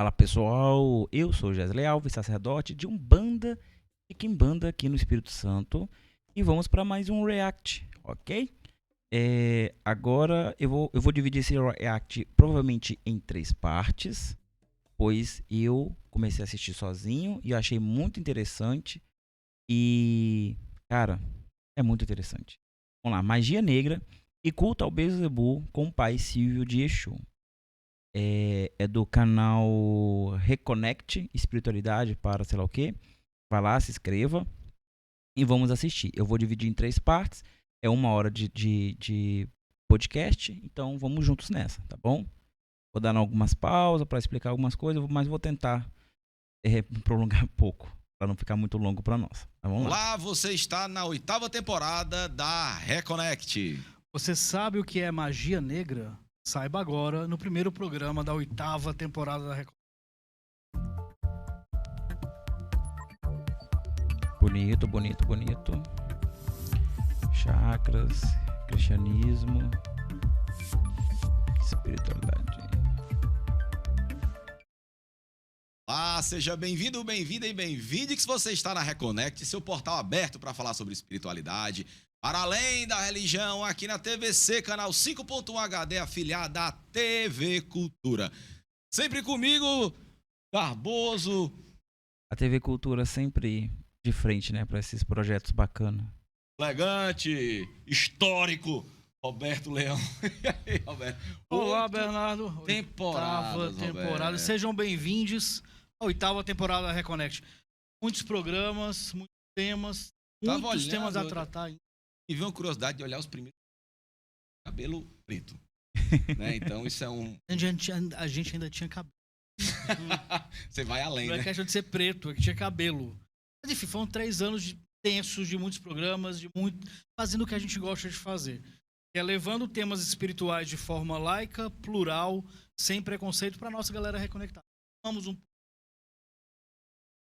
Fala pessoal, eu sou Gesley Alves, sacerdote de Umbanda e Quimbanda aqui no Espírito Santo e vamos para mais um React, ok? Agora eu vou dividir esse React provavelmente em 3 partes, pois eu comecei a assistir sozinho e eu achei muito interessante e, cara, é muito interessante. Vamos lá, Magia Negra e Culto ao Beelzebub com o pai Silvio de Exu. É do canal Reconnect Espiritualidade para sei lá o que. Vai lá, se inscreva e vamos assistir. Eu vou dividir em 3 partes. É 1 hora de podcast. Então vamos juntos nessa, tá bom? Vou dar algumas pausas para explicar algumas coisas, mas vou tentar prolongar um pouco para não ficar muito longo para nós. Tá, vamos lá. Olá, você está na 8ª temporada da Reconnect. Você sabe o que é magia negra? Saiba agora no primeiro programa da 8ª temporada da Record. Bonito, bonito, bonito. Chakras, cristianismo, espiritualidade. Olá, seja bem-vindo, bem-vinda e bem-vinde que você está na Reconnect, seu portal aberto para falar sobre espiritualidade, para além da religião, aqui na TVC, canal 5.1 HD, afiliada à TV Cultura. Sempre comigo, Barboso. A TV Cultura sempre de frente, né, para esses projetos bacanas. Elegante, histórico, Roberto Leão. E aí, Roberto? Olá, Bernardo. Temporada. Temporada. Sejam bem-vindos à 8ª temporada da Reconnect. Muitos programas, muitos temas, muitos temas a tratar. E vi uma curiosidade de olhar os primeiros cabelo preto, né? Então isso é um... A gente ainda tinha cabelo. Você vai além, não né? É questão de ser preto, é que tinha cabelo. Mas enfim, foram 3 anos tensos de muitos programas, fazendo o que a gente gosta de fazer. Que é levando temas espirituais de forma laica, plural, sem preconceito, para nossa galera reconectar.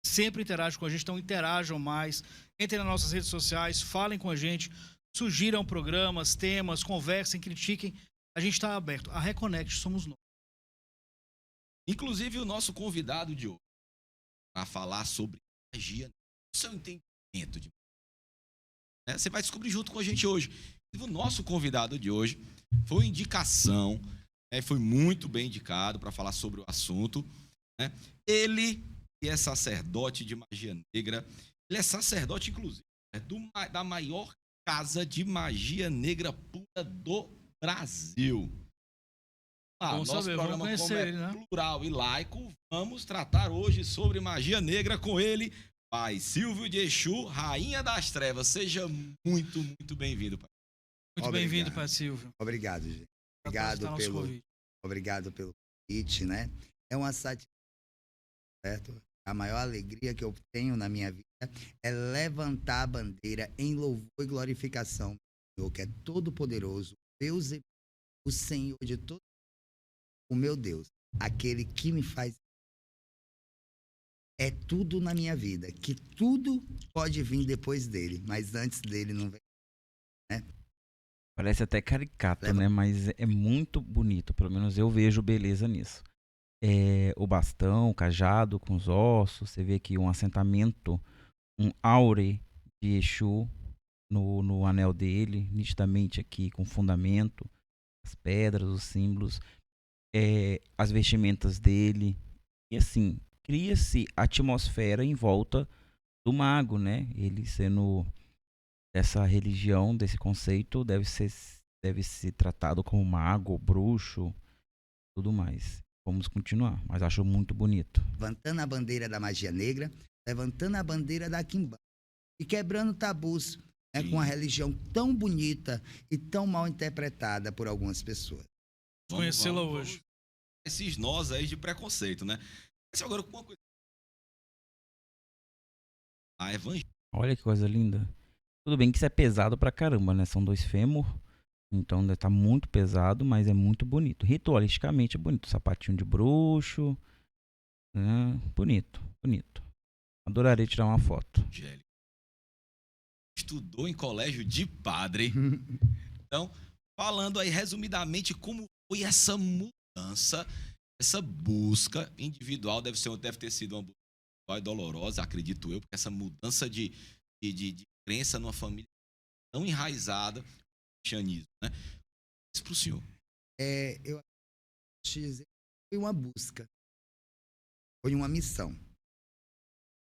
Sempre interagem com a gente, então interajam mais. Entrem nas nossas redes sociais, falem com a gente, sugiram programas, temas, conversem, critiquem. A gente está aberto. A Reconnect somos nós. Inclusive o nosso convidado de hoje para falar sobre magia, o seu entendimento de magia. Você vai descobrir junto com a gente hoje. O nosso convidado de hoje foi uma indicação, foi muito bem indicado para falar sobre o assunto. Né? Ele que é sacerdote de magia negra, ele é sacerdote, inclusive, da maior casa de magia negra pura do Brasil. Vamos nosso saber, programa, vamos conhecer como é ele, né? plural e laico, vamos tratar hoje sobre magia negra com ele, pai Silvio de Exu, rainha das trevas. Seja muito, muito bem-vindo, pai. Muito bem-vindo, pai Silvio. Obrigado, gente. Obrigado pelo convite, né? É uma satisfação, certo? A maior alegria que eu tenho na minha vida é levantar a bandeira em louvor e glorificação do Senhor, que é todo-poderoso, Deus, o Senhor de todo, o meu Deus, aquele que me faz. É tudo na minha vida, que tudo pode vir depois dele, mas antes dele não vem, né? Parece até caricato, né? Mas é muito bonito. Pelo menos eu vejo beleza nisso. O bastão, o cajado com os ossos. Você vê aqui um assentamento, um aure de Exu no anel dele, nitidamente aqui com fundamento, as pedras, os símbolos, as vestimentas dele. E assim, cria-se atmosfera em volta do mago, né? Ele sendo dessa religião, desse conceito, deve ser tratado como mago, bruxo, tudo mais. Vamos continuar, mas acho muito bonito. Levantando a bandeira da magia negra, levantando a bandeira da Quimbanda e quebrando tabus, né, com uma religião tão bonita e tão mal interpretada por algumas pessoas. Conhecê-la hoje. Esses nós aí de preconceito, né? Mas agora com uma coisa. A evangelho. Olha que coisa linda. Tudo bem que isso é pesado pra caramba, né? São 2 fêmur, então deve estar muito pesado, mas é muito bonito. Ritualisticamente é bonito. Sapatinho de bruxo, né? Bonito, bonito. Adoraria tirar uma foto. Estudou em colégio de padre. Então, falando aí resumidamente como foi essa mudança Essa busca individual deve ter sido uma busca dolorosa, acredito eu, porque essa mudança de crença numa família tão enraizada no cristianismo, né? Isso para o senhor. Eu acho que dizer, foi uma busca, foi uma missão,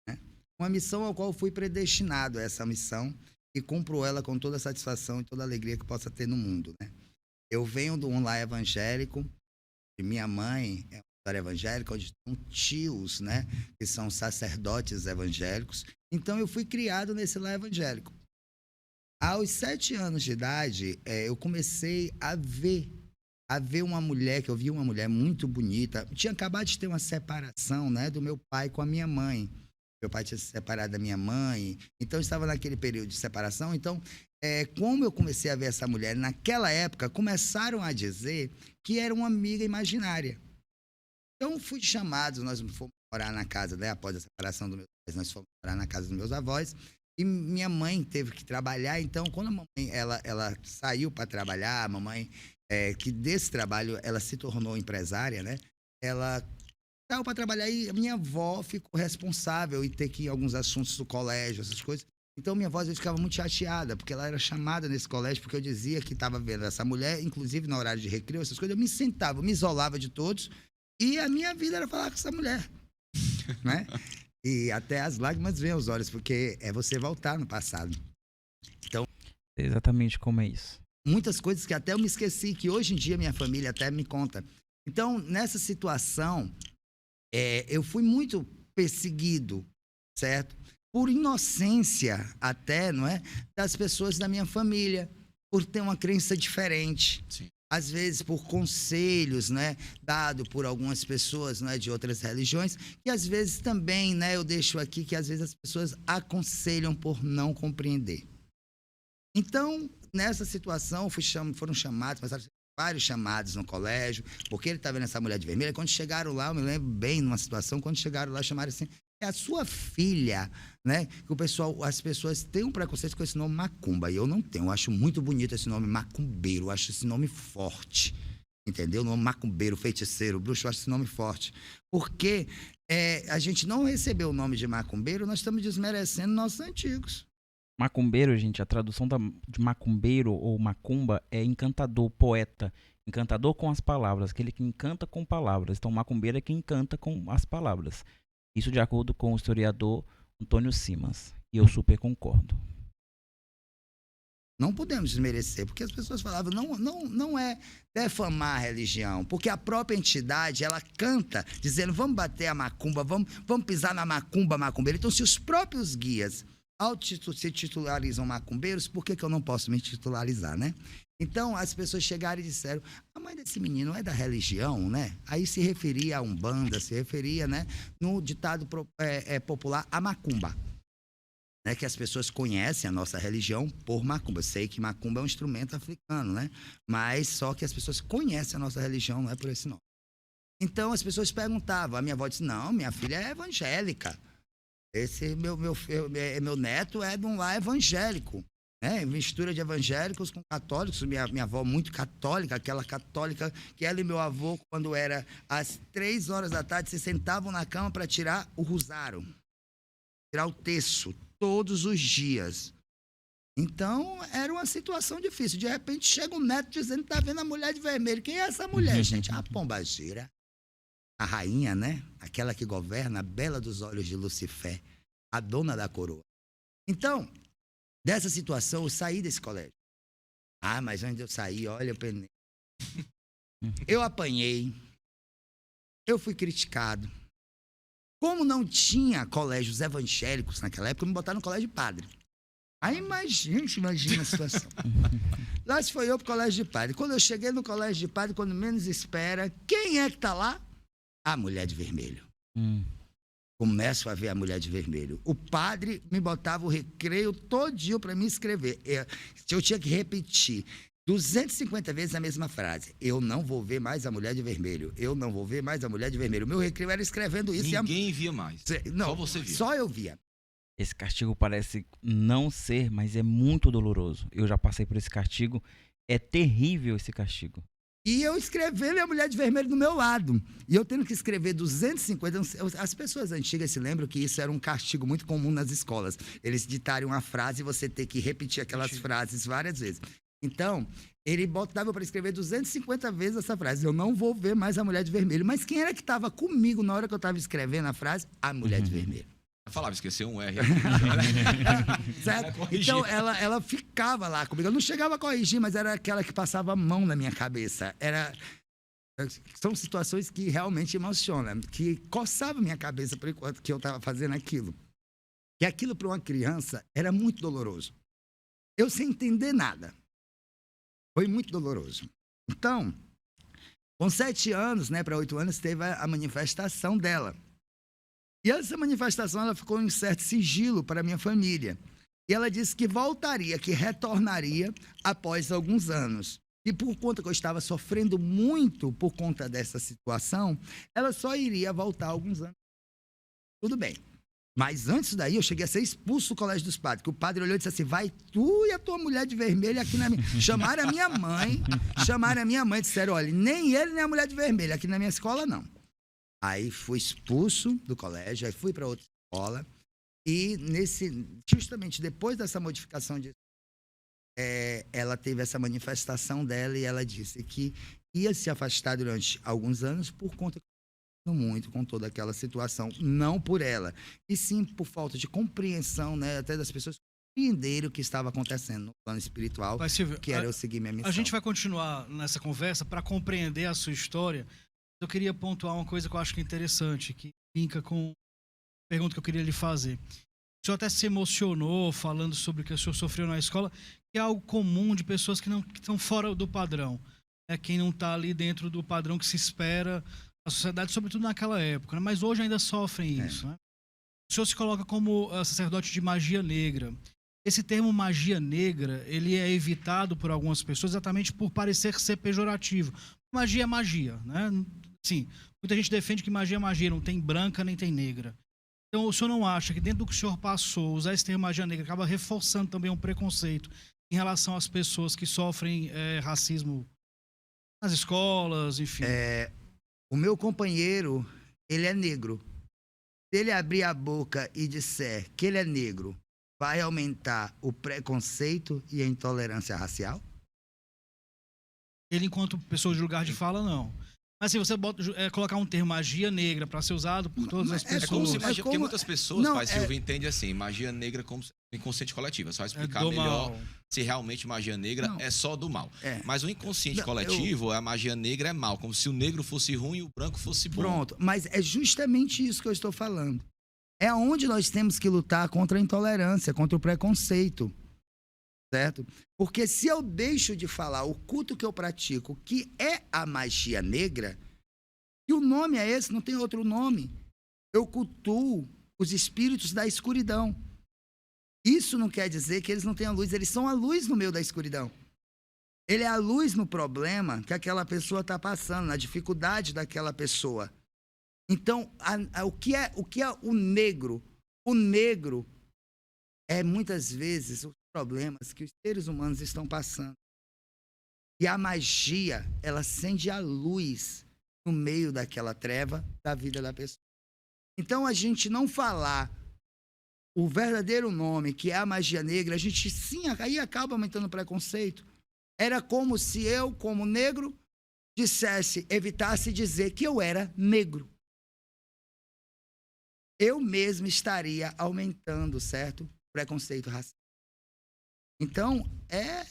né? Uma missão ao qual eu fui predestinado a essa missão e cumpro ela com toda a satisfação e toda a alegria que possa ter no mundo, né? Eu venho de um lar evangélico, e minha mãe é uma história evangélica, onde estão tios, né, que são sacerdotes evangélicos. Então, eu fui criado nesse lar evangélico. Aos 7 anos de idade, eu comecei a ver uma mulher, que eu vi uma mulher muito bonita. Tinha acabado de ter uma separação, né, do meu pai com a minha mãe. Meu pai tinha se separado da minha mãe, então eu estava naquele período de separação. Então, como eu comecei a ver essa mulher, naquela época, começaram a dizer que era uma amiga imaginária. Então, fui chamado, nós fomos morar na casa, né, após a separação dos meus pais, nós fomos morar na casa dos meus avós, e minha mãe teve que trabalhar. Então, quando a mamãe ela saiu para trabalhar, a mamãe, que desse trabalho, ela se tornou empresária, né, ela saiu para trabalhar e a minha avó ficou responsável em ter que ir em alguns assuntos do colégio, essas coisas. Então, minha avó às vezes ficava muito chateada, porque ela era chamada nesse colégio, porque eu dizia que estava vendo essa mulher, inclusive no horário de recreio, essas coisas. Eu me sentava, eu me isolava de todos, e a minha vida era falar com essa mulher, né? E até as lágrimas vêm aos olhos, porque é você voltar no passado. Então, Exatamente como é isso. muitas coisas que até eu me esqueci, que hoje em dia minha família até me conta. Então, nessa situação, eu fui muito perseguido, certo? Por inocência até, não é? Das pessoas da minha família, por ter uma crença diferente. Sim. Às vezes por conselhos, né, dado por algumas pessoas, né, de outras religiões, e às vezes também, né, eu deixo aqui que às vezes as pessoas aconselham por não compreender. Então, nessa situação, foram chamados, passaram vários chamados no colégio, porque ele estava vendo essa mulher de vermelho. Quando chegaram lá, eu me lembro bem numa situação, quando chegaram lá, chamaram assim, é a sua filha, né? Que as pessoas têm um preconceito com esse nome Macumba, e eu não tenho. Eu acho muito bonito esse nome Macumbeiro, eu acho esse nome forte, entendeu? O nome Macumbeiro, feiticeiro, bruxo, eu acho esse nome forte. Porque a gente não recebeu o nome de Macumbeiro, nós estamos desmerecendo nossos antigos. Macumbeiro, gente, a tradução de macumbeiro ou macumba é encantador, poeta. Encantador com as palavras, aquele que encanta com palavras. Então, macumbeiro é quem encanta com as palavras. Isso de acordo com o historiador Antônio Simas. E eu super concordo. Não podemos desmerecer, porque as pessoas falavam, não é defamar a religião, porque a própria entidade, ela canta, dizendo, vamos bater a macumba, vamos pisar na macumbeira. Então, se os próprios guias se titularizam macumbeiros, por que eu não posso me titularizar, né? Então, as pessoas chegaram e disseram, a mãe desse menino é da religião, né? Aí se referia a Umbanda, se referia, né, no ditado popular, a macumba. Né, que as pessoas conhecem a nossa religião por macumba. Eu sei que macumba é um instrumento africano, né? Mas só que as pessoas conhecem a nossa religião, não é por esse nome. Então, as pessoas perguntavam, a minha avó disse, não, minha filha é evangélica. Esse meu neto é de um lar evangélico, né? Mistura de evangélicos com católicos. Minha avó muito católica, aquela católica que ela e meu avô, quando era às 3 horas da tarde, se sentavam na cama para tirar o rosário, tirar o terço, todos os dias. Então, era uma situação difícil. De repente, chega um neto dizendo que está vendo a mulher de vermelho. Quem é essa mulher, gente? A pombagira. A rainha, né? Aquela que governa, a bela dos olhos de Lucifer, a dona da coroa. Então, dessa situação, eu saí desse colégio. Ah, mas antes de eu sair, olha, eu penei. Eu apanhei. Eu fui criticado. Como não tinha colégios evangélicos naquela época, me botaram no colégio de padre. Aí imagina a situação. Lá se foi eu pro colégio de padre. Quando eu cheguei no colégio de padre, quando menos espera, quem é que tá lá? A mulher de vermelho. Começo a ver a mulher de vermelho. O padre me botava o recreio todinho para me escrever. Eu tinha que repetir 250 vezes a mesma frase. Eu não vou ver mais a mulher de vermelho. Eu não vou ver mais a mulher de vermelho. O meu recreio era escrevendo isso. Ninguém via mais. Não, só você via. Só eu via. Esse castigo parece não ser, mas é muito doloroso. Eu já passei por esse castigo. É terrível esse castigo. E eu escrevendo e a mulher de vermelho do meu lado. E eu tendo que escrever 250... As pessoas antigas se lembram que isso era um castigo muito comum nas escolas. Eles ditarem uma frase e você ter que repetir aquelas frases várias vezes. Então, ele botava para escrever 250 vezes essa frase. Eu não vou ver mais a mulher de vermelho. Mas quem era que estava comigo na hora que eu estava escrevendo a frase? A mulher de vermelho. Eu falava, esqueceu um R. Certo? Então, ela ficava lá comigo. Eu não chegava a corrigir, mas era aquela que passava a mão na minha cabeça. São situações que realmente emocionam, que coçavam minha cabeça por enquanto que eu estava fazendo aquilo. E aquilo para uma criança era muito doloroso. Eu sem entender nada. Foi muito doloroso. Então, com 7 anos, né, para 8 anos, teve a manifestação dela. E essa manifestação ela ficou em certo sigilo para a minha família. E ela disse que voltaria, que retornaria após alguns anos. E por conta que eu estava sofrendo muito por conta dessa situação, ela só iria voltar alguns anos. Tudo bem. Mas antes daí, eu cheguei a ser expulso do colégio dos padres. Que o padre olhou e disse assim, vai tu e a tua mulher de vermelho aqui na minha... Chamaram a minha mãe e disseram, olha, nem ele nem a mulher de vermelho aqui na minha escola, não. Aí fui expulso do colégio, aí fui para outra escola. E justamente depois dessa modificação, ela teve essa manifestação dela e ela disse que ia se afastar durante alguns anos por conta muito com toda aquela situação, não por ela, e sim por falta de compreensão, né, até das pessoas compreenderem o que estava acontecendo no plano espiritual, Silvio, que era eu seguir minha missão. A gente vai continuar nessa conversa para compreender a sua história. Eu queria pontuar uma coisa que eu acho que é interessante, que linka com a pergunta que eu queria lhe fazer. O senhor até se emocionou falando sobre o que o senhor sofreu na escola, que é algo comum de pessoas que estão fora do padrão. Quem não está ali dentro do padrão que se espera da sociedade, sobretudo naquela época. Né? Mas hoje ainda sofrem isso. Né? O senhor se coloca como sacerdote de magia negra. Esse termo magia negra, ele é evitado por algumas pessoas exatamente por parecer ser pejorativo. Magia é magia, né? Sim, muita gente defende que magia é magia, não tem branca nem tem negra. Então, o senhor não acha que dentro do que o senhor passou, usar esse termo magia negra acaba reforçando também um preconceito em relação às pessoas que sofrem racismo nas escolas, enfim? O meu companheiro, ele é negro. Se ele abrir a boca e disser que ele é negro, vai aumentar o preconceito e a intolerância racial? Ele, enquanto pessoa de lugar de fala, não. Mas se você colocar um termo magia negra para ser usado por todas as pessoas... É como se magia, porque muitas pessoas, Pai Silvio, entendem assim, magia negra como inconsciente coletivo. Só explicar melhor mal. Se realmente magia negra é só do mal. Mas o inconsciente coletivo, a magia negra é mal, como se o negro fosse ruim e o branco fosse bom. Pronto, mas é justamente isso que eu estou falando. É onde nós temos que lutar contra a intolerância, contra o preconceito. Certo? Porque se eu deixo de falar o culto que eu pratico, que é a magia negra, e o nome é esse, não tem outro nome, eu cultuo os espíritos da escuridão. Isso não quer dizer que eles não tenham luz, eles são a luz no meio da escuridão. Ele é a luz no problema que aquela pessoa está passando, na dificuldade daquela pessoa. Então, o que é o negro? O negro é muitas vezes problemas que os seres humanos estão passando. E a magia, ela acende a luz no meio daquela treva da vida da pessoa. Então, a gente não falar o verdadeiro nome, que é a magia negra, a gente sim, aí acaba aumentando o preconceito. Era como se eu, como negro, evitasse dizer que eu era negro. Eu mesmo estaria aumentando, certo? Preconceito racial. Então,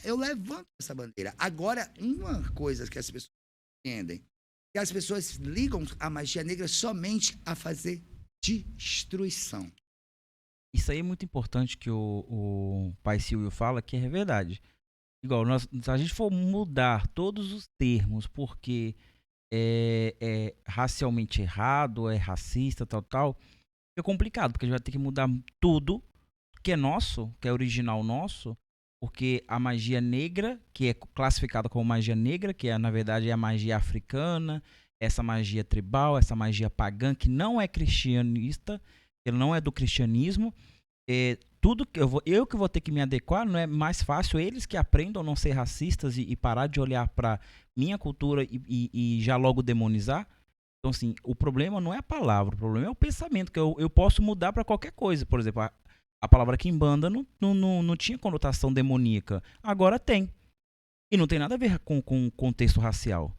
eu levanto essa bandeira. Agora, uma coisa que as pessoas entendem, que as pessoas ligam a magia negra somente a fazer destruição. Isso aí é muito importante que o Pai Silvio fala, que é verdade. Igual, se a gente for mudar todos os termos, porque é racialmente errado, é racista, tal, é complicado, porque a gente vai ter que mudar tudo que é nosso, que é original nosso, porque a magia negra, que é classificada como magia negra, que na verdade é a magia africana, essa magia tribal, essa magia pagã, que não é cristianista, que não é do cristianismo, tudo que eu que vou ter que me adequar, não é mais fácil eles que aprendam a não ser racistas e parar de olhar para minha cultura e já logo demonizar? Então, assim, o problema não é a palavra, o problema é o pensamento, que eu posso mudar para qualquer coisa. Por exemplo, a palavra quimbanda não tinha conotação demoníaca, agora tem. E não tem nada a ver com contexto racial.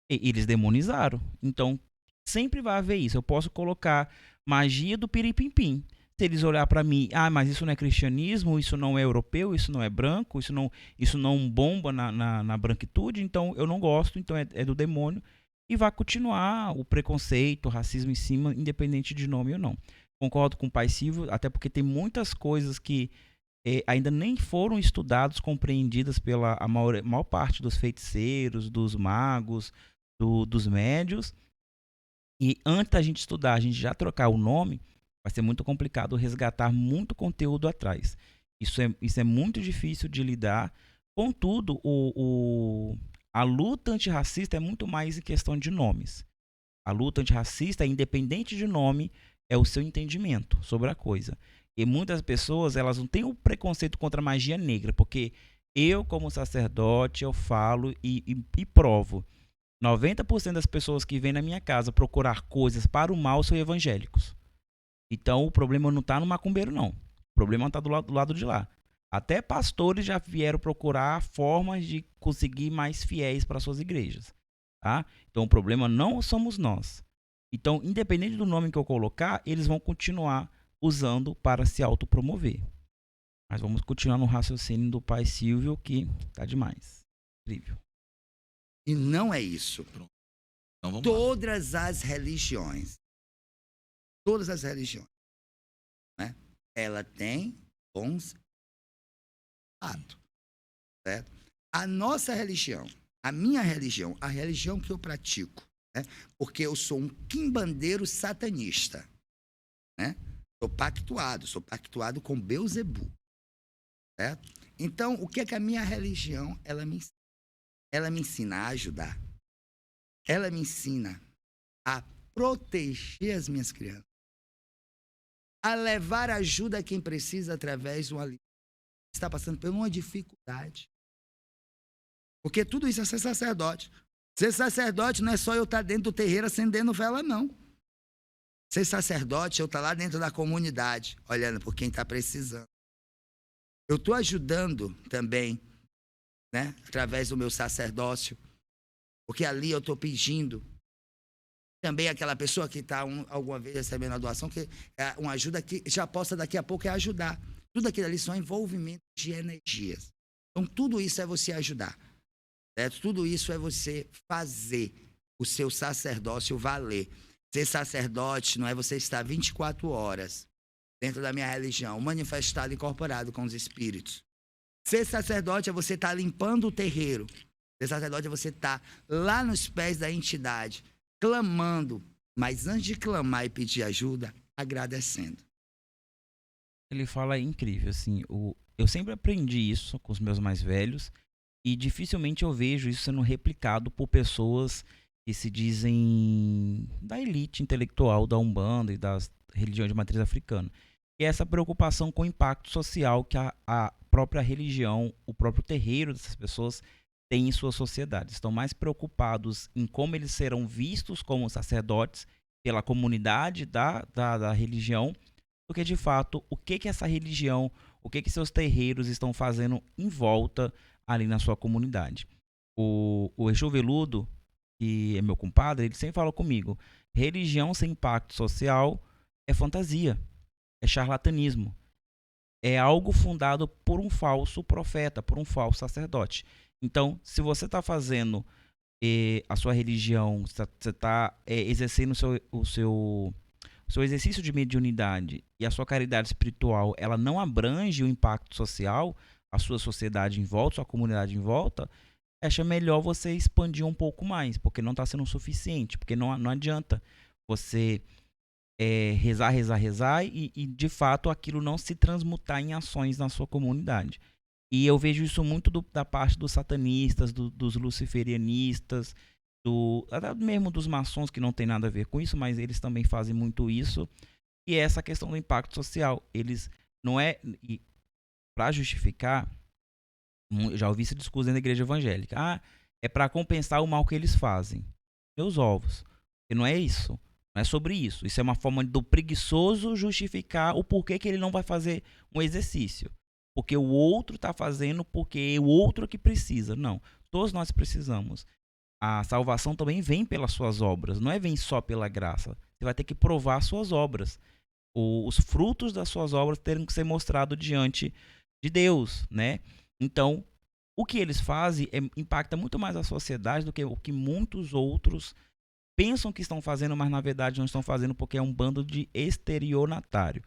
Eles demonizaram. Então, sempre vai haver isso. Eu posso colocar magia do piripimpim. Se eles olhar para mim, mas isso não é cristianismo, isso não é europeu, isso não é branco, isso não bomba na branquitude, então eu não gosto, então é do demônio. E vai continuar o preconceito, o racismo em cima, independente de nome ou não. Concordo com o Pai Silvio, até porque tem muitas coisas que ainda nem foram estudadas, compreendidas pela a maior parte dos feiticeiros, dos magos, dos médios. E antes da gente estudar, a gente já trocar o nome, vai ser muito complicado resgatar muito conteúdo atrás. Isso é muito difícil de lidar. Contudo, a luta antirracista é muito mais em questão de nomes. A luta antirracista, independente de nome, é o seu entendimento sobre a coisa. E muitas pessoas, elas não têm o preconceito contra a magia negra, porque eu, como sacerdote, eu falo e provo. 90% das pessoas que vêm na minha casa procurar coisas para o mal são evangélicos. Então, o problema não está no macumbeiro, não. O problema está do lado de lá. Até pastores já vieram procurar formas de conseguir mais fiéis para suas igrejas. Tá? Então, o problema não somos nós. Então, independente do nome que eu colocar, eles vão continuar usando para se autopromover. Mas vamos continuar no raciocínio do Pai Silvio, que tá demais. Incrível. E não é isso. Então, vamos lá. Todas as religiões, né? Ela tem bons atos, certo? A nossa religião, a minha religião, a religião que eu pratico, né? Porque eu sou um quimbandeiro satanista, né? Sou pactuado com Beelzebub, certo? Então, o que é que a minha religião, ela me ensina? Ela me ensina a ajudar. Ela me ensina a proteger as minhas crianças. A levar ajuda a quem precisa através de uma está passando por uma dificuldade. Porque tudo isso é ser sacerdote. Ser sacerdote não é só eu estar dentro do terreiro acendendo vela, não. Ser sacerdote, eu estar lá dentro da comunidade, olhando por quem está precisando. Eu estou ajudando também, né, através do meu sacerdócio, porque ali eu estou pedindo também aquela pessoa que está alguma vez recebendo a doação, que é uma ajuda que já possa daqui a pouco ajudar. Tudo aquilo ali são envolvimentos de energias. Então, tudo isso é você ajudar. Certo? Tudo isso é você fazer o seu sacerdócio valer. Ser sacerdote não é você estar 24 horas dentro da minha religião, manifestado e incorporado com os espíritos. Ser sacerdote é você estar limpando o terreiro. Ser sacerdote é você estar lá nos pés da entidade, clamando, mas antes de clamar e pedir ajuda, agradecendo. Ele fala incrível, assim, eu sempre aprendi isso com os meus mais velhos e dificilmente eu vejo isso sendo replicado por pessoas que se dizem da elite intelectual da Umbanda e das religiões de matriz africana. E essa preocupação com o impacto social que a própria religião, o próprio terreiro dessas pessoas tem em suas sociedades. Estão mais preocupados em como eles serão vistos como sacerdotes pela comunidade da religião do que, de fato, o que essa religião, o que seus terreiros estão fazendo em volta ali na sua comunidade. O Exu Veludo, que é meu compadre, ele sempre fala comigo, religião sem impacto social é fantasia, é charlatanismo. É algo fundado por um falso profeta, por um falso sacerdote. Então, se você está fazendo a sua religião, você está exercendo o seu exercício de mediunidade e a sua caridade espiritual, ela não abrange o impacto social, a sua sociedade em volta, sua comunidade em volta, acha melhor você expandir um pouco mais, porque não está sendo o suficiente, porque não adianta você rezar e de fato aquilo não se transmutar em ações na sua comunidade. E eu vejo isso muito da parte dos satanistas, dos luciferianistas, até mesmo dos maçons, que não tem nada a ver com isso, mas eles também fazem muito isso. E é essa questão do impacto social. Eles não é para justificar. Eu já ouvi esse discurso dentro da igreja evangélica. É para compensar o mal que eles fazem. Meus ovos. E não é isso. Não é sobre isso. Isso é uma forma do preguiçoso justificar o porquê que ele não vai fazer um exercício. Porque o outro está fazendo, porque o outro que precisa. Não. Todos nós precisamos. A salvação também vem pelas suas obras. Não vem só pela graça. Você vai ter que provar suas obras. Os frutos das suas obras terem que ser mostrados diante de Deus, né? Então, o que eles fazem impacta muito mais a sociedade do que o que muitos outros pensam que estão fazendo, mas na verdade não estão fazendo porque é um bando de estelionatário.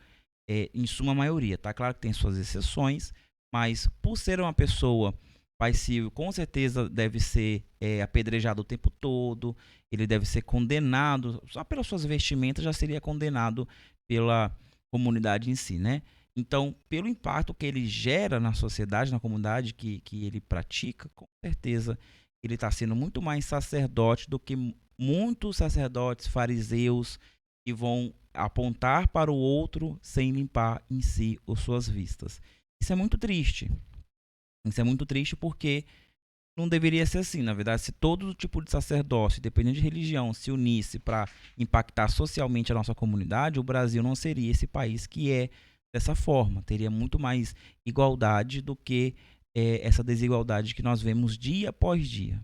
Em suma maioria, tá claro que tem suas exceções, mas por ser uma pessoa passiva, com certeza deve ser apedrejado o tempo todo, ele deve ser condenado, só pelas suas vestimentas já seria condenado pela comunidade em si, né? Então, pelo impacto que ele gera na sociedade, na comunidade que ele pratica, com certeza ele está sendo muito mais sacerdote do que muitos sacerdotes fariseus que vão apontar para o outro sem limpar em si as suas vistas. Isso é muito triste. Isso é muito triste porque não deveria ser assim. Na verdade, se todo tipo de sacerdócio, independente de religião, se unisse para impactar socialmente a nossa comunidade, o Brasil não seria esse país que é dessa forma. Teria muito mais igualdade do que essa desigualdade que nós vemos dia após dia.